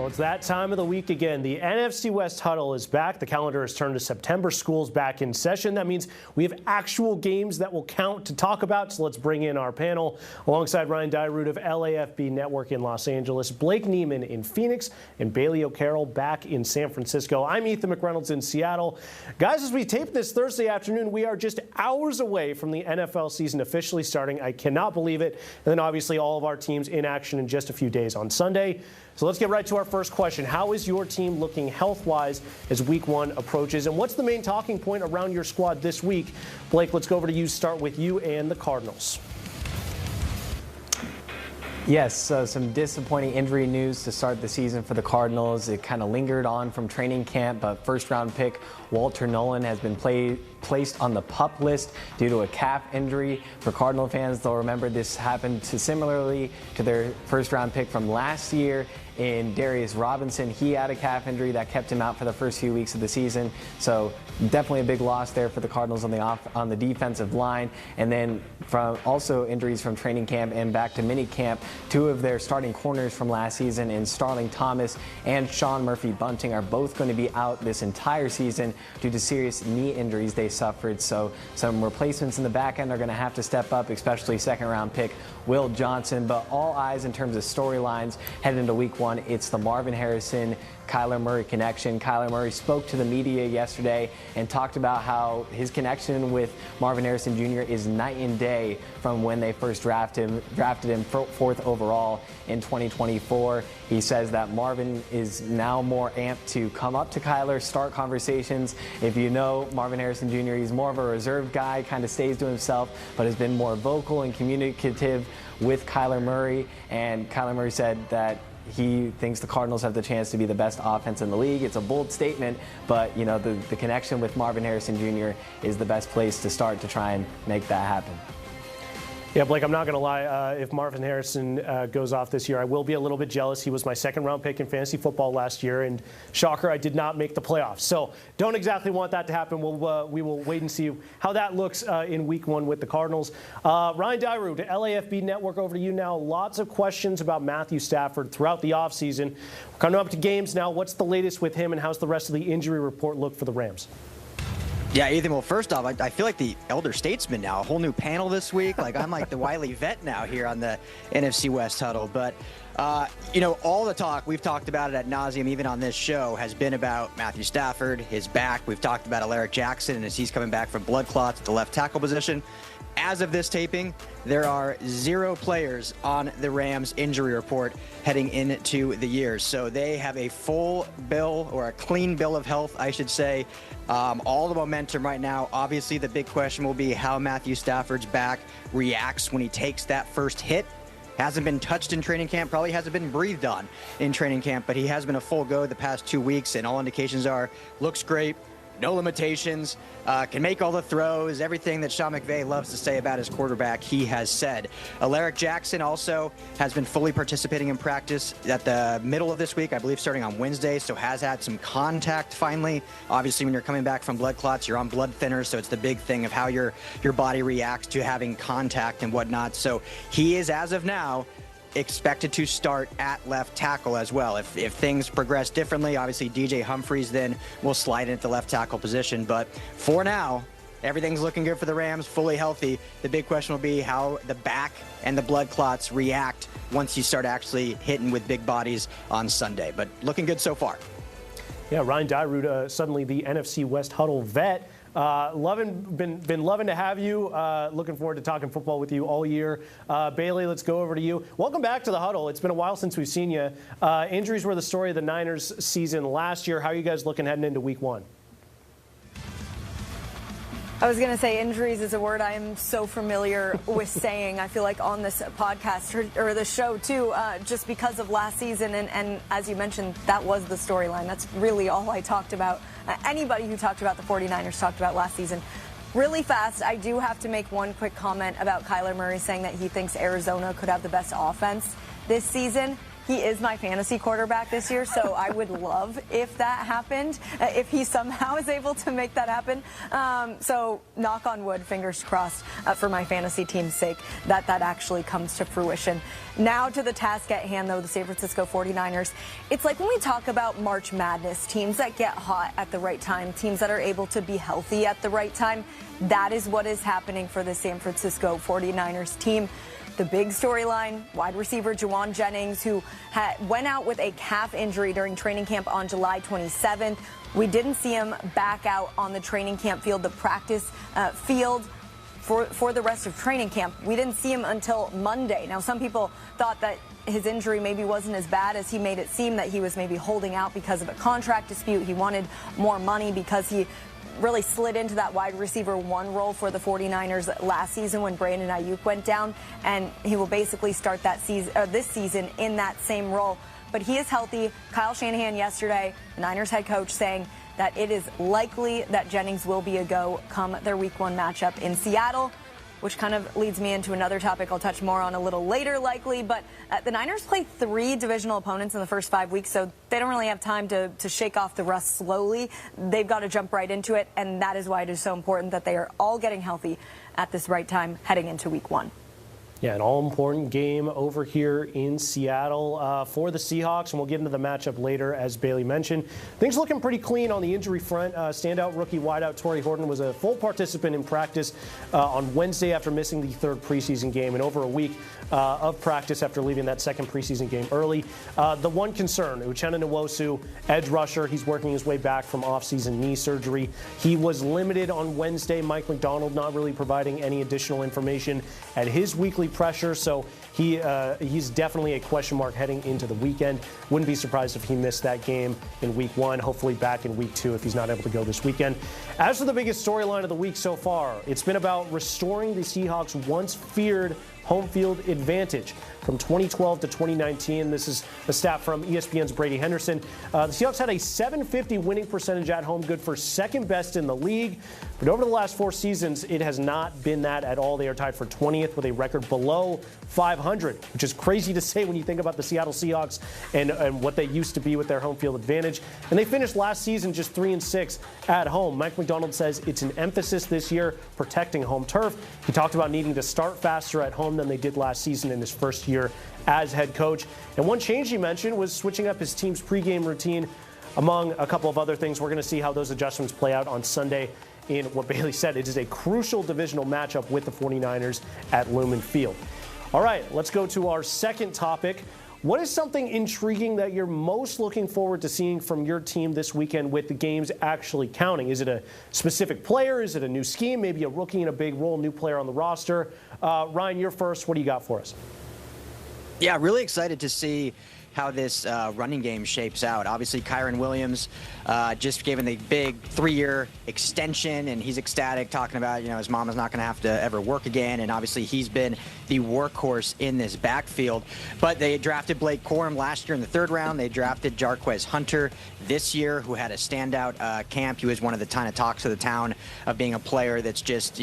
Well, it's that time of the week again. The NFC West Huddle is back. The calendar has turned to September. School's back in session. That means we have actual games that will count to talk about. So let's bring in our panel. Alongside Ryan Dyrud of LAFB Network in Los Angeles, Blake Neiman in Phoenix, and Bailey O'Carroll back in San Francisco. I'm Ethan McReynolds in Seattle. Guys, as we tape this Thursday afternoon, we are just hours away from the NFL season officially starting. I cannot believe it. And then obviously all of our teams in action in just a few days on Sunday. So let's get right to our first question. How is your team looking health-wise as Week 1 approaches? And what's the main talking point around your squad this week? Blake, let's go over to you. Start with you and the Cardinals. Yes, so some disappointing injury news to start the season for the Cardinals. It kind of lingered on from training camp, but first-round pick Walter Nolan has been placed on the PUP list due to a calf injury. For Cardinal fans, they'll remember this happened similarly to their first-round pick from last year in Darius Robinson. He had a calf injury that kept him out for the first few weeks of the season. So definitely a big loss there for the Cardinals on the defensive line. And then from also injuries from training camp and back to mini camp, two of their starting corners from last season in Starling Thomas and Sean Murphy-Bunting are both going to be out this entire season due to serious knee injuries they suffered. So some replacements in the back end are going to have to step up, especially second-round pick Will Johnson. But all eyes in terms of storylines heading into Week 1, it's the Marvin Harrison Kyler Murray connection. Kyler Murray spoke to the media yesterday and talked about how his connection with Marvin Harrison Jr. is night and day from when they first drafted him fourth overall in 2024. He says that Marvin is now more amped to come up to Kyler, start conversations. If you know Marvin Harrison Jr., he's more of a reserved guy, kind of stays to himself, but has been more vocal and communicative with Kyler Murray. And Kyler Murray said that he thinks the Cardinals have the chance to be the best offense in the league. It's a bold statement, but you know the connection with Marvin Harrison Jr. is the best place to start to try and make that happen. Yeah, Blake, I'm not going to lie. If Marvin Harrison goes off this year, I will be a little bit jealous. He was my second-round pick in fantasy football last year, and shocker, I did not make the playoffs. So don't exactly want that to happen. We will wait and see how that looks in Week 1 with the Cardinals. Ryan Dyrud, LAFB Network, over to you now. Lots of questions about Matthew Stafford throughout the offseason. We're coming up to games now. What's the latest with him, and how's the rest of the injury report look for the Rams? Yeah, Ethan, well, first off, I feel like the elder statesman now, a whole new panel this week. Like, I'm like the wily vet now here on the NFC West Huddle. But, you know, all the talk, we've talked about it ad nauseum, even on this show, has been about Matthew Stafford, his back. We've talked about Alaric Jackson, and as he's coming back from blood clots at the left tackle position. As of this taping, there are 0 players on the Rams injury report heading into the year. So they have a full bill, or a clean bill of health, I should say. All the momentum right now. Obviously, the big question will be how Matthew Stafford's back reacts when he takes that first hit. Hasn't been touched in training camp, probably hasn't been breathed on in training camp, but he has been a full go the past 2 weeks, and all indications are looks great. No limitations, can make all the throws, everything that Sean McVay loves to say about his quarterback, he has said. Alaric Jackson also has been fully participating in practice at the middle of this week, I believe starting on Wednesday, so has had some contact finally. Obviously, when you're coming back from blood clots, you're on blood thinners, so it's the big thing of how your body reacts to having contact and whatnot. So he is, as of now, expected to start at left tackle as well. If things progress differently, obviously DJ Humphries then will slide into the left tackle position. But for now, everything's looking good for the Rams, fully healthy. The big question will be how the back and the blood clots react once you start actually hitting with big bodies on Sunday. But looking good so far. Yeah, Ryan Dyrud, suddenly the NFC West Huddle vet. Been loving to have you. Looking forward to talking football with you all year. Bailey, let's go over to you. Welcome back to the Huddle. It's been a while since we've seen you. Injuries were the story of the Niners season last year. How are you guys looking heading into Week 1? I was going to say injuries is a word I am so familiar with saying. I feel like on this podcast or the show, too, just because of last season. And as you mentioned, that was the storyline. That's really all I talked about. Anybody who talked about the 49ers talked about last season. Really fast, I do have to make one quick comment about Kyler Murray saying that he thinks Arizona could have the best offense this season. he is my fantasy quarterback this year, so I would love if that happened, if he somehow is able to make that happen. So knock on wood, fingers crossed for my fantasy team's sake that actually comes to fruition. Now to the task at hand, though, the San Francisco 49ers. It's like when we talk about March Madness, teams that get hot at the right time, teams that are able to be healthy at the right time. That is what is happening for the San Francisco 49ers team. The big storyline, wide receiver Juwan Jennings, who went out with a calf injury during training camp on July 27th. We didn't see him back out on the training camp field, the practice field, for the rest of training camp. We didn't see him until Monday. Now, some people thought that his injury maybe wasn't as bad as he made it seem, that he was maybe holding out because of a contract dispute. He wanted more money because he really slid into that wide receiver 1 role for the 49ers last season when Brandon Ayuk went down, and he will basically start that season, this season, in that same role. But he is healthy. Kyle Shanahan yesterday, the Niners head coach, saying that it is likely that Jennings will be a go come their Week 1 matchup in Seattle, which kind of leads me into another topic I'll touch more on a little later, likely. But the Niners play 3 divisional opponents in the first 5 weeks, so they don't really have time to shake off the rust slowly. They've got to jump right into it, and that is why it is so important that they are all getting healthy at this right time heading into Week 1. Yeah, an all-important game over here in Seattle for the Seahawks, and we'll get into the matchup later, as Bailey mentioned. Things looking pretty clean on the injury front. Standout rookie wideout Torrey Horton was a full participant in practice on Wednesday after missing the 3rd preseason game, and over a week of practice after leaving that 2nd preseason game early. The one concern, Uchenna Nwosu, edge rusher, he's working his way back from off-season knee surgery. He was limited on Wednesday. Mike McDonald not really providing any additional information at his weekly pressure, so he's definitely a question mark heading into the weekend. Wouldn't be surprised if he missed that game in Week 1, hopefully back in Week 2 if he's not able to go this weekend. As for the biggest storyline of the week so far, it's been about restoring the Seahawks' once feared home field advantage from 2012 to 2019. This is a stat from ESPN's Brady Henderson. The Seahawks had a .750 winning percentage at home, good for 2nd best in the league. But over the last 4 seasons, it has not been that at all. They are tied for 20th with a record below 500, which is crazy to say when you think about the Seattle Seahawks and what they used to be with their home field advantage. And they finished last season just 3-6 at home. Mike McDonald says it's an emphasis this year protecting home turf. He talked about needing to start faster at home than they did last season in his first year as head coach. And one change he mentioned was switching up his team's pregame routine, among a couple of other things. We're going to see how those adjustments play out on Sunday in what Bailey said. It is a crucial divisional matchup with the 49ers at Lumen Field. All right, let's go to our second topic. What is something intriguing that you're most looking forward to seeing from your team this weekend with the games actually counting? Is it a specific player? Is it a new scheme? Maybe a rookie in a big role, new player on the roster? Ryan, you're first. What do you got for us? Yeah, really excited to see how this running game shapes out. Obviously, Kyren Williams just given the big 3-year extension, and he's ecstatic, talking about, his mama's not going to have to ever work again, and obviously he's been the workhorse in this backfield. But they drafted Blake Corum last year in the 3rd round. They drafted Jarquez Hunter this year, who had a standout camp. He was one of the kind of talks of the town of being a player that's just,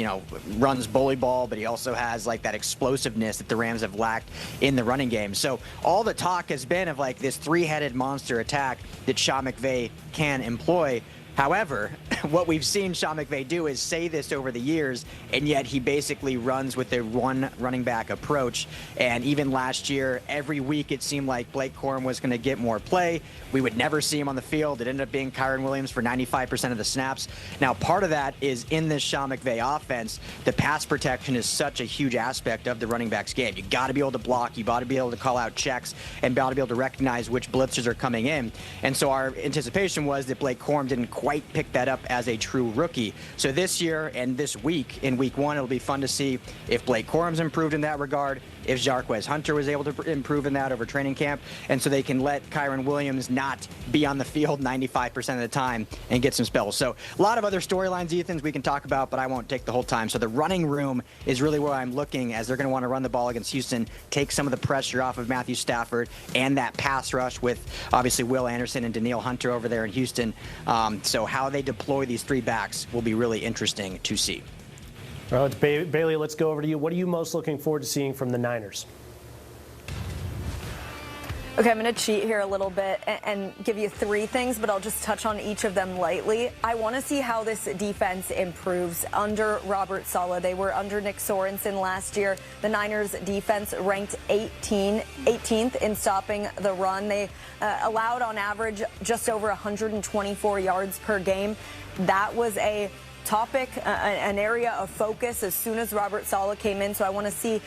runs bully ball, but he also has like that explosiveness that the Rams have lacked in the running game. So all the talk has been of like this 3-headed monster attack that Sean McVay can employ. However, what we've seen Sean McVay do is say this over the years, and yet he basically runs with a one running back approach. And even last year, every week it seemed like Blake Corum was going to get more play. We would never see him on the field. It ended up being Kyren Williams for 95% of the snaps. Now, part of that is in this Sean McVay offense, the pass protection is such a huge aspect of the running back's game. You got to be able to block, you got to be able to call out checks, and got to be able to recognize which blitzers are coming in. And so our anticipation was that Blake Corum didn't quite pick that up as a true rookie. So this year and this week, in Week 1, it'll be fun to see if Blake Corum's improved in that regard, if Jarquez Hunter was able to improve in that over training camp, and so they can let Kyren Williams not be on the field 95% of the time and get some spells. So a lot of other storylines, Ethan, we can talk about, but I won't take the whole time. So the running room is really where I'm looking, as they're going to want to run the ball against Houston, take some of the pressure off of Matthew Stafford and that pass rush with obviously Will Anderson and Danielle Hunter over there in Houston. So how they deploy these 3 backs will be really interesting to see. Well, it's Bailey, let's go over to you. What are you most looking forward to seeing from the Niners? Okay, I'm going to cheat here a little bit and give you 3 things, but I'll just touch on each of them lightly. I want to see how this defense improves under Robert Saleh. They were under Nick Sorensen last year. The Niners defense ranked 18th in stopping the run. They allowed on average just over 124 yards per game. That was a topic, an area of focus as soon as Robert Saleh came in. So I want to see,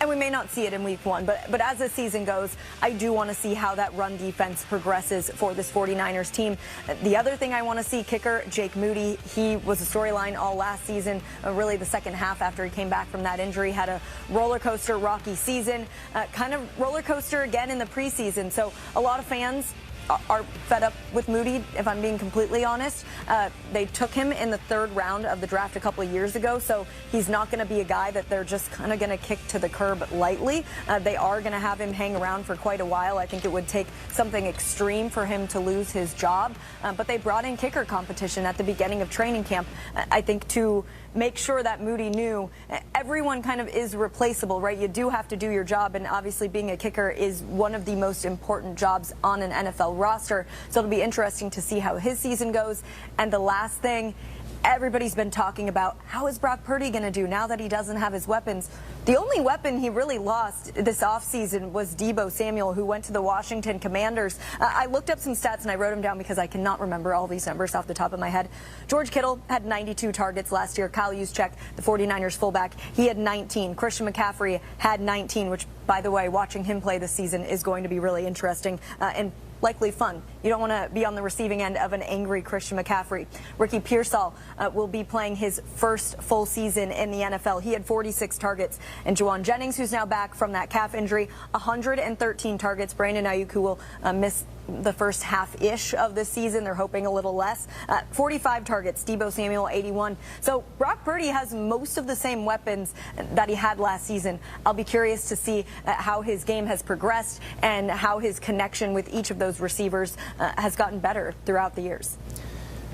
and we may not see it in week 1, but as the season goes, I do want to see how that run defense progresses for this 49ers team. The other thing I want to see, kicker Jake Moody. He was a storyline all last season, really the second half after he came back from that injury, had a roller coaster rocky season, kind of roller coaster again in the preseason. So a lot of fans are fed up with Moody, if I'm being completely honest. They took him in the 3rd round of the draft a couple of years ago, so he's not going to be a guy that they're just kind of going to kick to the curb lightly. They are going to have him hang around for quite a while. I think it would take something extreme for him to lose his job, but they brought in kicker competition at the beginning of training camp, I think, to make sure that Moody knew everyone kind of is replaceable, right? You do have to do your job, and obviously being a kicker is one of the most important jobs on an NFL roster. So it'll be interesting to see how his season goes. And the last thing, everybody's been talking about, how is Brock Purdy going to do now that he doesn't have his weapons? The only weapon he really lost this offseason was Deebo Samuel, who went to the Washington Commanders. I looked up some stats and I wrote them down because I cannot remember all these numbers off the top of my head. George Kittle had 92 targets last year. Kyle Juszczyk, the 49ers fullback, he had 19. Christian McCaffrey had 19, which, by the way, watching him play this season is going to be really interesting and likely fun. You don't want to be on the receiving end of an angry Christian McCaffrey. Ricky Pearsall will be playing his first full season in the NFL. He had 46 targets. And Juwan Jennings, who's now back from that calf injury, 113 targets. Brandon Ayuk, who will miss the first half-ish of this season. They're hoping a little less. 45 targets. Deebo Samuel, 81. So Brock Purdy has most of the same weapons that he had last season. I'll be curious to see how his game has progressed and how his connection with each of those receivers has gotten better throughout the years.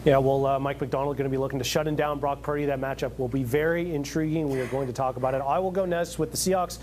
Yeah, well, Mike McDonald going to be looking to shutting down Brock Purdy. That matchup will be very intriguing. We are going to talk about it. I will go next with the Seahawks.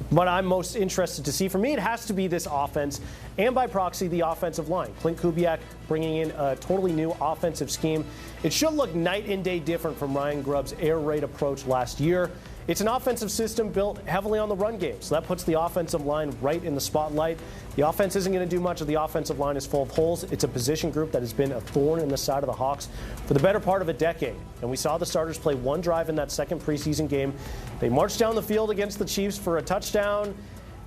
What I'm most interested to see, for me, it has to be this offense, and by proxy, the offensive line. Clint Kubiak bringing in a totally new offensive scheme. It should look night and day different from Ryan Grubb's air raid approach last year. It's an offensive system built heavily on the run game, so that puts the offensive line right in the spotlight. The offense isn't going to do much of the offensive line is full of holes. It's a position group that has been a thorn in the side of the Hawks for the better part of a decade. And we saw the starters play one drive in that second preseason game. They marched down the field against the Chiefs for a touchdown.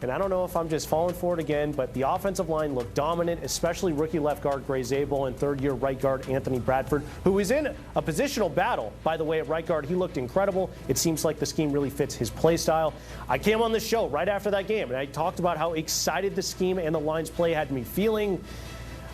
And I don't know if I'm just falling for it again, but the offensive line looked dominant, especially rookie left guard Gray Zabel and third-year right guard Anthony Bradford, who is in a positional battle. By the way, at right guard, he looked incredible. It seems like the scheme really fits his play style. I came on this show right after that game, and I talked about how excited the scheme and the line's play had me feeling.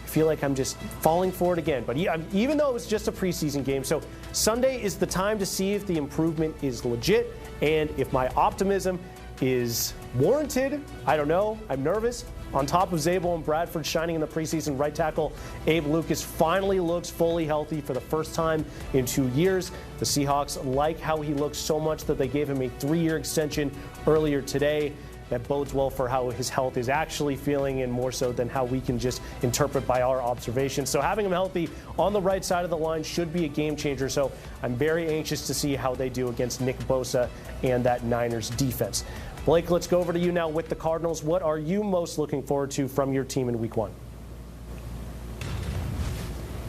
I feel like I'm just falling for it again. But even though it was just a preseason game, so Sunday is the time to see if the improvement is legit and if my optimism is warranted. I don't know. I'm nervous. On top of Zabel and Bradford shining in the preseason, right tackle Abe Lucas finally looks fully healthy for the first time in 2 years. The Seahawks like how he looks so much that they gave him a 3-year extension earlier today. That bodes well for how his health is actually feeling, and more so than how we can just interpret by our observations. So having him healthy on the right side of the line should be a game changer. So I'm very anxious to see how they do against Nick Bosa and that Niners defense. Blake, let's go over to you now with the Cardinals. What are you most looking forward to from your team in Week 1?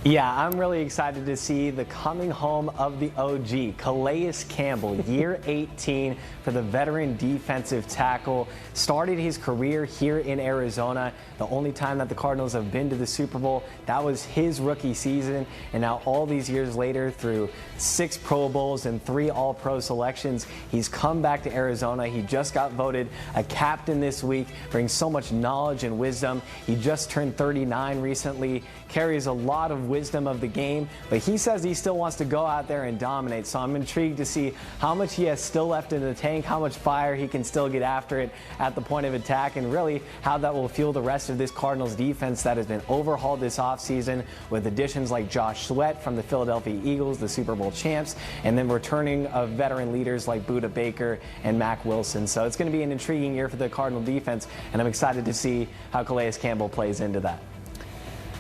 Yeah, I'm really excited to see the coming home of the OG, Calais Campbell, year 18 for the veteran defensive tackle. Started his career here in Arizona. The only time that the Cardinals have been to the Super Bowl, that was his rookie season. And now all these years later, through 6 Pro Bowls and 3 All-Pro selections, he's come back to Arizona. He just got voted a captain this week, brings so much knowledge and wisdom. He just turned 39 recently, carries a lot of wisdom of the game, but he says he still wants to go out there and dominate. So I'm intrigued to see how much he has still left in the tank, how much fire he can still get after it at the point of attack, and really how that will fuel the rest of this Cardinals defense that has been overhauled this offseason with additions like Josh Sweat from the Philadelphia Eagles, the Super Bowl champs, and then returning of veteran leaders like Budda Baker and Mack Wilson. So it's going to be an intriguing year for the Cardinal defense, and I'm excited to see how Calais Campbell plays into that.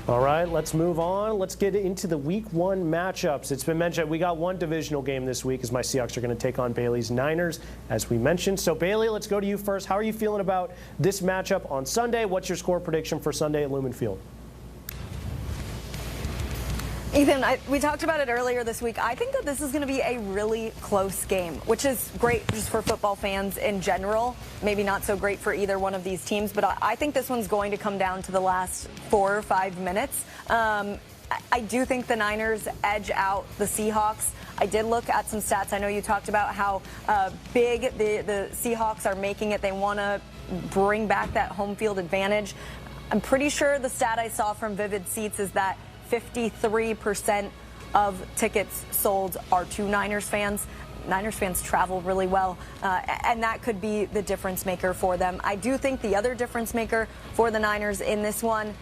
All right, let's move on. Let's get into the Week 1 matchups. It's been mentioned we got one divisional game this week as my Seahawks are going to take on Bailey's Niners, as we mentioned. So, Bailey, let's go to you first. How are you feeling about this matchup on Sunday? What's your score prediction for Sunday at Lumen Field? Ethan, we talked about it earlier this week. I think that this is going to be a really close game, which is great just for football fans in general. Maybe not so great for either one of these teams, but I think this one's going to come down to the last 4 or 5 minutes. I do think the Niners edge out the Seahawks. I did look at some stats. I know you talked about how big the Seahawks are making it. They want to bring back that home field advantage. I'm pretty sure the stat I saw from Vivid Seats is that 53% of tickets sold are to Niners fans. Niners fans travel really well, and that could be the difference maker for them. I do think the other difference maker for the Niners in this one,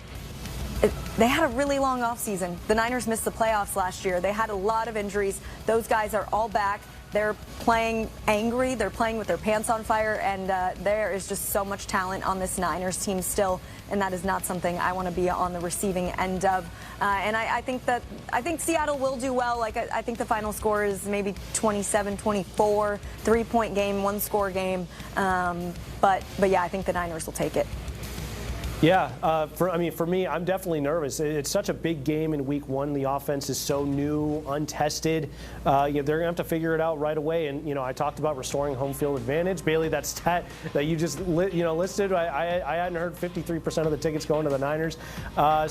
they had a really long offseason. The Niners missed the playoffs last year. They had a lot of injuries. Those guys are all back. They're playing angry. They're playing with their pants on fire, and there is just so much talent on this Niners team still, and that is not something I want to be on the receiving end of. And I think Seattle will do well. Like I think the final score is maybe 27-24, 3-point game, 1-score game. But yeah, I think the Niners will take it. Yeah, for me, I'm definitely nervous. It's such a big game in Week 1. The offense is so new, untested. They're going to have to figure it out right away. And, I talked about restoring home field advantage. Bailey, that stat that you just listed, I hadn't heard 53% of the tickets going to the Niners.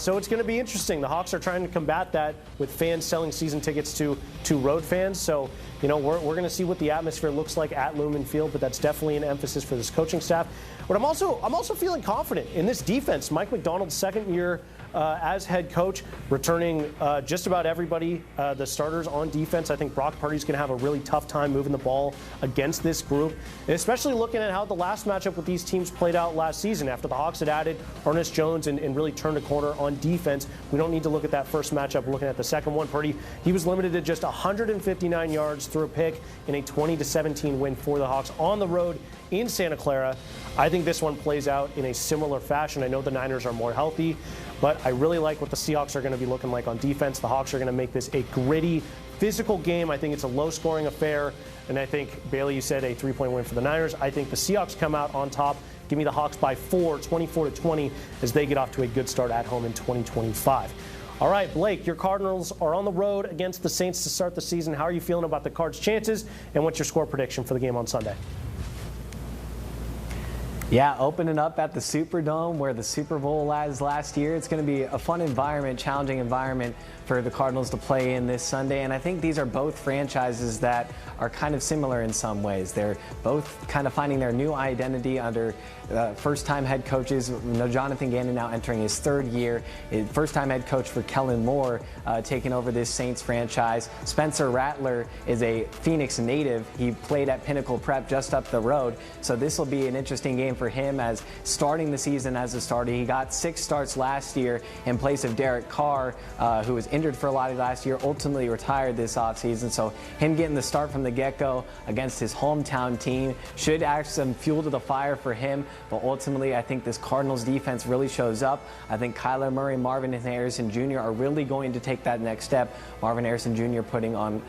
So it's going to be interesting. The Hawks are trying to combat that with fans selling season tickets to road fans. So, we're going to see what the atmosphere looks like at Lumen Field, but that's definitely an emphasis for this coaching staff. But I'm also feeling confident in this defense. Mike Macdonald's second year as head coach, returning just about everybody, the starters on defense. I think Brock Purdy's going to have a really tough time moving the ball against this group, especially looking at how the last matchup with these teams played out last season after the Hawks had added Ernest Jones and really turned a corner on defense. We don't need to look at that first matchup. We're looking at the second one. Purdy, he was limited to just 159 yards through a pick in a 20-17 win for the Hawks on the road in Santa Clara. I think this one plays out in a similar fashion. I know the Niners are more healthy, but I really like what the Seahawks are going to be looking like on defense. The Hawks are going to make this a gritty, physical game. I think it's a low-scoring affair, and I think, Bailey, you said a 3-point win for the Niners. I think the Seahawks come out on top. Give me the Hawks by 4, 24-20, as they get off to a good start at home in 2025. All right, Blake, your Cardinals are on the road against the Saints to start the season. How are you feeling about the Cards' chances, and what's your score prediction for the game on Sunday? Yeah, opening up at the Superdome where the Super Bowl was last year. It's going to be a fun environment, challenging environment for the Cardinals to play in this Sunday. And I think these are both franchises that are kind of similar in some ways. They're both kind of finding their new identity under first-time head coaches. Jonathan Gannon now entering his 3rd year. First-time head coach for Kellen Moore taking over this Saints franchise. Spencer Rattler is a Phoenix native. He played at Pinnacle Prep just up the road. So this will be an interesting game for him as starting the season as a starter. He got 6 starts last year in place of Derek Carr, who was injured for a lot of last year, ultimately retired this offseason. So him getting the start from the get-go against his hometown team should add some fuel to the fire for him. But ultimately, I think this Cardinals defense really shows up. I think Kyler Murray, Marvin Harrison Jr. are really going to take that next step. Marvin Harrison Jr. putting on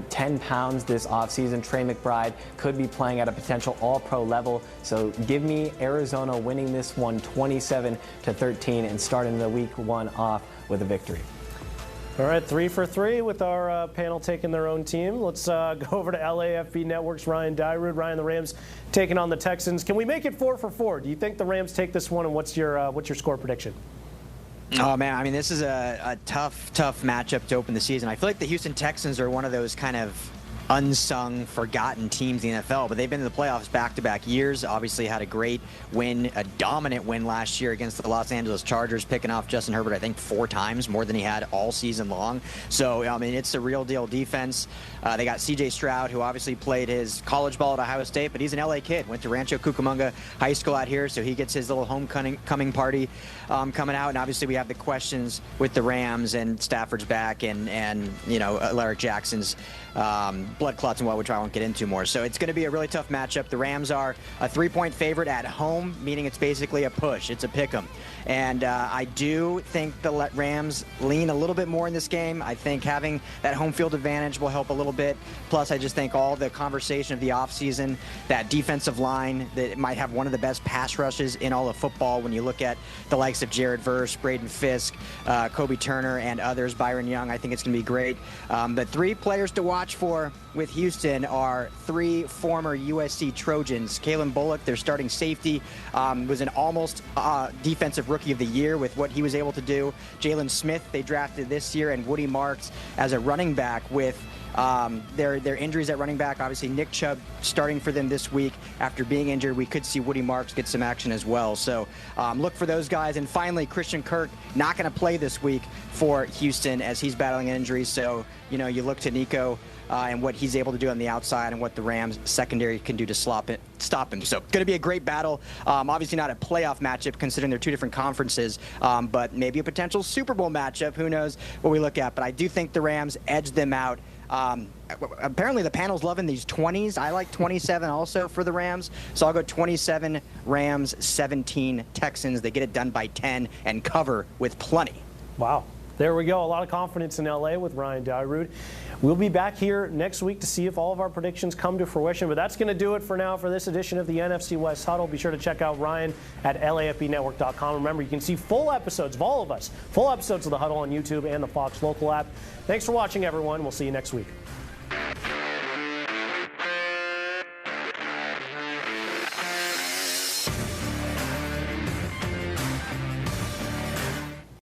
10 pounds this offseason. Trey McBride could be playing at a potential all-pro level. So give me Arizona winning this one 27-13 and starting the Week 1 off with a victory. All right, 3 for 3 with our panel taking their own team. Let's go over to LAFB Network's Ryan Dyrud. Ryan, the Rams taking on the Texans. Can we make it 4 for 4? Do you think the Rams take this one, and what's your score prediction? Oh, man, I mean, this is a tough matchup to open the season. I feel like the Houston Texans are one of those kind of unsung, forgotten teams in the NFL, but they've been in the playoffs back-to-back years. Obviously had a great win, a dominant win last year against the Los Angeles Chargers, picking off Justin Herbert, I think, 4 times, more than he had all season long. So, I mean, it's a real deal defense. They got C.J. Stroud, who obviously played his college ball at Ohio State, but he's an L.A. kid. Went to Rancho Cucamonga High School out here, so he gets his little homecoming party coming out. And obviously we have the questions with the Rams, and Stafford's back, and you know, Larry Jackson's blood clots and what, which I won't get into more. So it's going to be a really tough matchup. The Rams are a 3-point favorite at home, meaning it's basically a push. It's a pick 'em. And I do think the Rams lean a little bit more in this game. I think having that home field advantage will help a little bit. Plus, I just think all the conversation of the offseason, that defensive line that might have one of the best pass rushes in all of football when you look at the likes of Verse, Braden Fiske, Kobe Turner, and others, Byron Young. I think it's going to be great. The 3 players to watch for with Houston are 3 former USC Trojans. Kalen Bullock, their starting safety, was an almost defensive rookie of the year with what he was able to do. Jalen Smith, they drafted this year, and Woody Marks as a running back with their injuries at running back. Obviously, Nick Chubb starting for them this week. After being injured, we could see Woody Marks get some action as well. So look for those guys. And finally, Christian Kirk not going to play this week for Houston as he's battling injuries. So, you know, you look to Nico and what he's able to do on the outside and what the Rams secondary can do to stop him. So going to be a great battle. Obviously not a playoff matchup considering they're 2 different conferences, but maybe a potential Super Bowl matchup. Who knows what we look at. But I do think the Rams edge them out. Apparently the panel's loving these 20s. I like 27 also for the Rams. So I'll go 27 Rams, 17 Texans. They get it done by 10 and cover with plenty. Wow. There we go. A lot of confidence in LA with Ryan Dyrud. We'll be back here next week to see if all of our predictions come to fruition. But that's going to do it for now for this edition of the NFC West Huddle. Be sure to check out Ryan at LAFBnetwork.com. Remember, you can see full episodes of all of us, full episodes of the Huddle on YouTube and the Fox Local app. Thanks for watching, everyone. We'll see you next week.